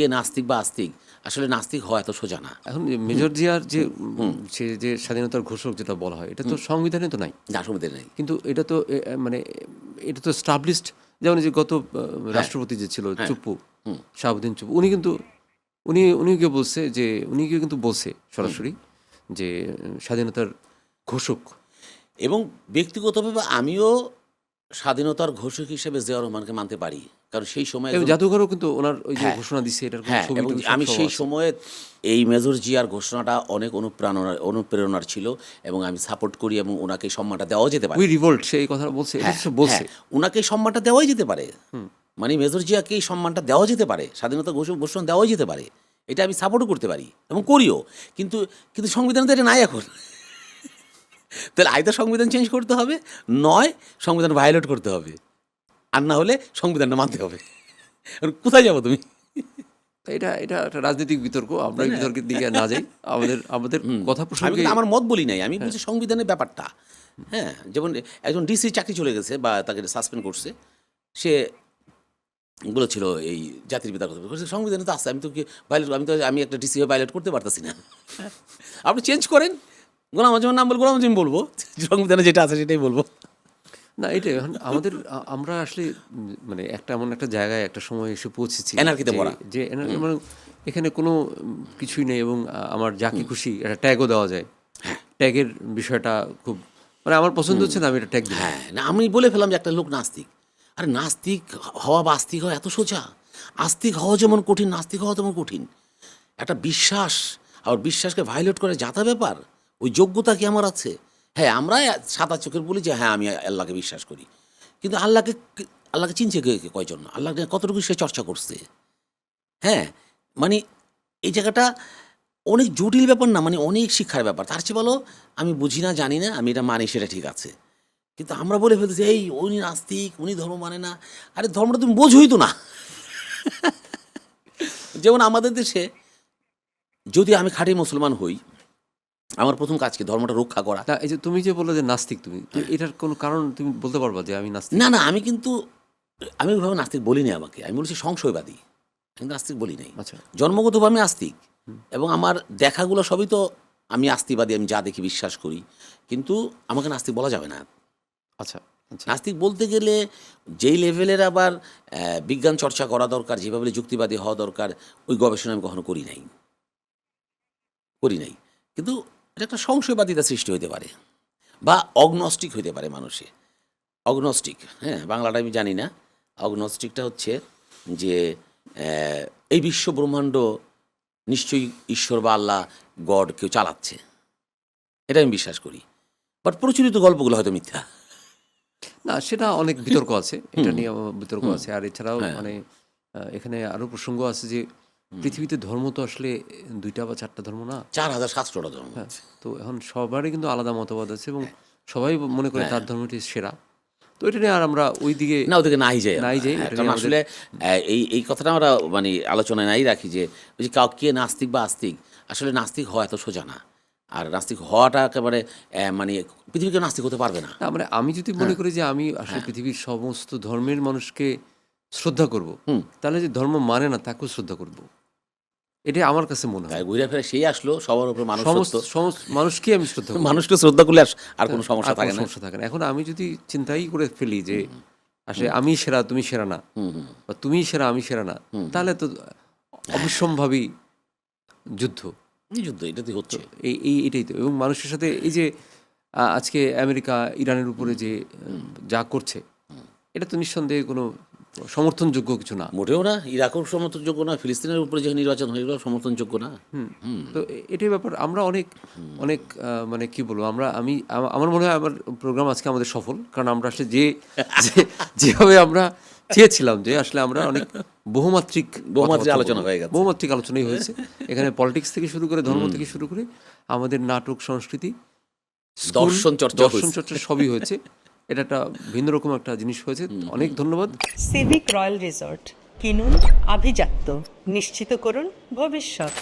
কে নাস্তিক বা আস্তিক, আসলে নাস্তিক হওয়া এত সোজা না। এখন মেজর জিয়ার যে সে যে স্বাধীনতার ঘোষক যেটা বলা হয়, এটা তো সংবিধানে তো নাই। না, সুবিধা নেই। কিন্তু এটা তো মানে এটা তো স্টাবলিশড। যেমন এই যে গত রাষ্ট্রপতি যে ছিল চুপ্পু, শাহাবুদ্দিন চুপ্পু, উনি কিন্তু উনিকে বলছে যে উনিকে কিন্তু বলছে সরাসরি যে স্বাধীনতার ঘোষক। এবং ব্যক্তিগতভাবে আমিও স্বাধীনতার ঘোষক হিসেবে জিয়াউর রহমানকে মানতে পারি, কারণ সেই সময় এবং জাদুঘরও কিন্তু ওনার ওই যে হ্যাঁ, ঘোষণা দিচ্ছে এটার কোনো হ্যাঁ, ছবি এবং টবি সব আমি সব সেই আছে। সময়ে এই মেজর জিয়ার ঘোষণাটা অনেক অনুপ্রেরণার ছিল এবং আমি সাপোর্ট করি এবং ওনাকে সম্মানটা দেওয়াও যেতে পারে। উই রিভোল্ট সেই কথা বলছে, এটা হ্যাঁ, সে বলছে। ওনাকে এই সম্মানটা দেওয়াই যেতে পারে। মানে মেজর জিয়াকে এই সম্মানটা দেওয়া যেতে পারে, স্বাধীনতা ঘোষণা দেওয়াই যেতে পারে, এটা আমি সাপোর্টও করতে পারি এবং করিও। কিন্তু কিন্তু সংবিধানে তো এটা নাই এখন। তাহলে আইদার সংবিধান চেঞ্জ করতে হবে, নয় সংবিধান ভায়োলেট করতে হবে, আর না হলে সংবিধানটা মানতে হবে। কোথায় যাবো তুমি? এটা এটা একটা রাজনৈতিক বিতর্ক, আমরা এই বিতর্কের দিকে না যাই। আমাদের কথা আমি প্রসঙ্গে কিন্তু আমার মত বলি নাই, আমি বলছি সংবিধানের ব্যাপারটা। হ্যাঁ, যেমন একজন ডিসি চাকরি চলে গেছে বা তাকে সাসপেন্ড করছে, সে বলেছিল এই জাতির পিতার কথা বলছে, সংবিধানে তো আছে, আমি তো কি ভায়োলেট, আমি একটা ডিসি হয়ে ভায়োলেট করতে পারতেছি না। আপনি চেঞ্জ করেন, গোলাম আজমের নাম বল, গোলাম আজম বলবো, সংবিধানে যেটা আছে সেটাই বলবো। না, এটাই এখন আমাদের আমরা আসলে মানে একটা এমন একটা জায়গায় একটা সময় এসে পৌঁছেছি এনার্কিতে ভরা। যে মানে এখানে কোনো কিছুই নেই এবং আমার যাকে খুশি একটা ট্যাগও দেওয়া যায়। ট্যাগের বিষয়টা খুব মানে আমার পছন্দ হচ্ছে না, আমি এটা ট্যাগ দিই। হ্যাঁ, না, আমি বলে ফেলাম যে একটা লোক নাস্তিক। আরে নাস্তিক হওয়া বা আস্তিক হওয়া এত সোজা? আস্তিক হওয়া যেমন কঠিন, নাস্তিক হওয়া তেমন কঠিন। একটা বিশ্বাস, আবার বিশ্বাসকে ভায়োলেট করে যাতা ব্যাপার, ওই যোগ্যতা কি আমার আছে? হ্যাঁ, আমরা সাদা চোখের বলি যে হ্যাঁ আমি আল্লাহকে বিশ্বাস করি, কিন্তু আল্লাহকে চিনছে কয়জন? আল্লাহকে কতটুকু সে চর্চা করছে? হ্যাঁ, মানে এই জায়গাটা অনেক জটিল ব্যাপার না, মানে অনেক শিক্ষার ব্যাপার। তার চেয়ে বলো আমি বুঝি না, জানি না, আমি এটা মানি, সেটা ঠিক আছে। কিন্তু আমরা বলে ফেলতেছি এই উনি নাস্তিক, উনি ধর্ম মানে না। আরে ধর্মটা তুমি বোঝোই তো না। যেমন আমাদের দেশে যদি আমি খাঁটি মুসলমান হই, আমার প্রথম কাজ কি? ধর্মটা রক্ষা করা। তা এই যে তুমি যে বললে যে নাস্তিক, তুমি তো এটার কোনো কারণ তুমি বলতে পারবা যে আমি নাস্তিক? না, না, আমি ওইভাবে নাস্তিক বলিনি, আমাকে আমি বলেছি সংশয়বাদী, কিন্তু নাস্তিক বলি নাই। আচ্ছা, জন্মগতভাবে আমি আস্তিক এবং আমার দেখাগুলো সবই তো আমি আস্তিবাদী, আমি যা দেখি বিশ্বাস করি, কিন্তু আমাকে নাস্তিক বলা যাবে না। আচ্ছা, আচ্ছা। নাস্তিক বলতে গেলে যেই লেভেলের আবার বিজ্ঞান চর্চা করা দরকার, যেভাবে যুক্তিবাদী হওয়া দরকার, ওই গবেষণা আমি কখনো করি নাই। কিন্তু এটা একটা সংশয়বাদিতা সৃষ্টি হতে পারে বা অগনস্টিক হইতে পারে মানুষে। অগনস্টিক, হ্যাঁ, বাংলাটা আমি জানি না। অগনস্টিকটা হচ্ছে যে এই বিশ্ব ব্রহ্মাণ্ড নিশ্চয়ই ঈশ্বর বা আল্লাহ, গড কেউ চালাচ্ছে, এটা আমি বিশ্বাস করি। বাট প্রচলিত গল্পগুলো হয়তো মিথ্যা। না, সেটা অনেক বিতর্ক আছে, এটা নিয়ে বিতর্ক আছে। আর এছাড়াও মানে এখানে আরো প্রসঙ্গ আছে যে পৃথিবীতে ধর্ম তো আসলে 2টা বা 4টা ধর্ম না, 4700টা ধর্ম। হ্যাঁ। তো এখন সবারই কিন্তু আলাদা মতবাদ আছে এবং সবাই মনে করে তার ধর্মটি সেরা। তো এটা নিয়ে আর আমরা ওই দিকে না, ওদিকে নাই যাই আমরা। নাই যাই, হ্যাঁ, এটা কারণ নিয়ে আমাদের আসলে এই কথাটা আমরা মানে আলোচনায় নাই রাখি যে ওই যে কে নাস্তিক বা আস্তিক, আসলে নাস্তিক হওয়া এত সোজা না। আর নাস্তিক হওয়াটা একেবারে মানে পৃথিবীকে নাস্তিক হতে পারবে না। না, মানে আমি যদি মনে করি যে আমি আসলে পৃথিবীর সমস্ত ধর্মের মানুষকে শ্রদ্ধা করব, তাহলে যে ধর্ম মানে না তাকেও শ্রদ্ধা করব, এটাই আমার কাছে মনে হয়। তাই ঘুরে ফিরে সেই আসলো, সবার উপর মানুষ সমস্ত সত্য। সমস্ত মানুষকে আমি শ্রদ্ধা করব, মানুষকে শ্রদ্ধা করলে আর কোনো সমস্যা আর কোনো থাকে না। সমস্যা থাকে না। এখন আমি যদি চিন্তাই করে ফেলি যে আসলে আমি সেরা তুমি সেরা না, বা তুমি সেরা আমি সেরা না, তাহলে তো অবশ্যম্ভাবী যুদ্ধ। এই যুদ্ধ এটাতে হচ্ছে। এটাই তো। এবং মানুষের সাথে এই যে আজকে আমেরিকা ইরানের উপরে যে যা করছে, এটা তো নিঃসন্দেহে কোনো সমর্থনযোগ্য কিছু না। মোটেও না, ইরাকও সমর্থনযোগ্য না, ফিলিস্তিনের উপরে যে নির্বাচন হয়ে গেল সমর্থনযোগ্য না। তো এটাই ব্যাপার। আমরা অনেক অনেক মানে কি বলবো, আমার মনে হয় আমার প্রোগ্রাম আজকে আমাদের সফল, কারণ আমরা আসলে যেভাবে আমরা চেয়েছিলাম যে আসলে আমরা অনেক বহুমাত্রিক আলোচনা হয়ে গেছে। বহুমাত্রিক আলোচনাই হয়েছে। এখানে পলিটিক্স থেকে শুরু করে, ধর্ম থেকে শুরু করে, আমাদের নাটক, সংস্কৃতি, দর্শন চর্চা সবই হয়েছে। এটা একটা ভিন্ন রকম একটা জিনিস হয়েছে। অনেক ধন্যবাদ। সিভিক রয়্যাল রিসর্ট, কিনুন আভিজাত্য, নিশ্চিত করুন ভবিষ্যৎ।